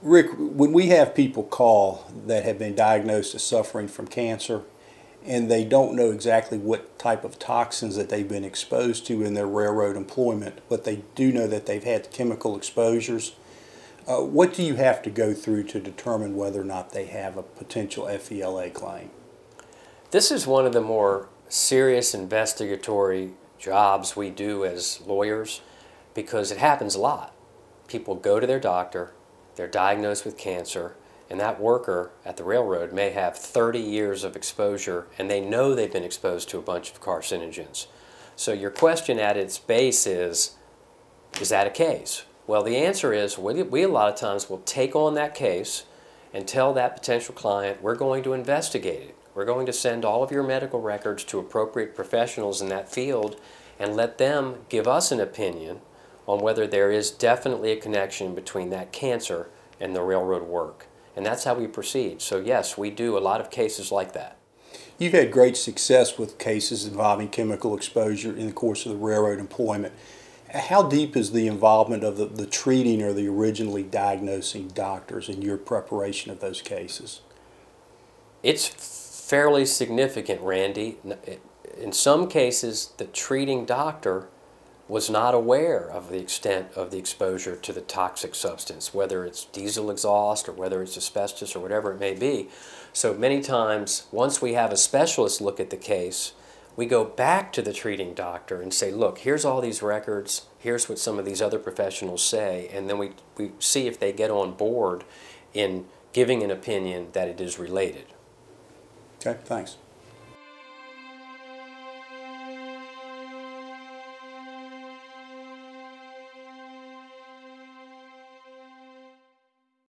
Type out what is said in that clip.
Rick, when we have people call that have been diagnosed as suffering from cancer and they don't know exactly what type of toxins that they've been exposed to in their railroad employment, but they do know that they've had chemical exposures, what do you have to go through to determine whether or not they have a potential FELA claim? This is one of the more serious investigatory jobs we do as lawyers because it happens a lot. People go to their doctor, they're diagnosed with cancer, and that worker at the railroad may have 30 years of exposure and they know they've been exposed to a bunch of carcinogens. So your question at its base is that a case? Well, the answer is we a lot of times will take on that case and tell that potential client, we're going to investigate it. We're going to send all of your medical records to appropriate professionals in that field and let them give us an opinion on whether there is definitely a connection between that cancer and the railroad work. And that's how we proceed. So yes, we do a lot of cases like that. You've had great success with cases involving chemical exposure in the course of the railroad employment. How deep is the involvement of the treating or the originally diagnosing doctors in your preparation of those cases? It's fairly significant, Randy. In some cases, the treating doctor was not aware of the extent of the exposure to the toxic substance, whether it's diesel exhaust or whether it's asbestos or whatever it may be. So many times, once we have a specialist look at the case, we go back to the treating doctor and say, look, here's all these records, here's what some of these other professionals say, and then we see if they get on board in giving an opinion that it is related. Okay, thanks.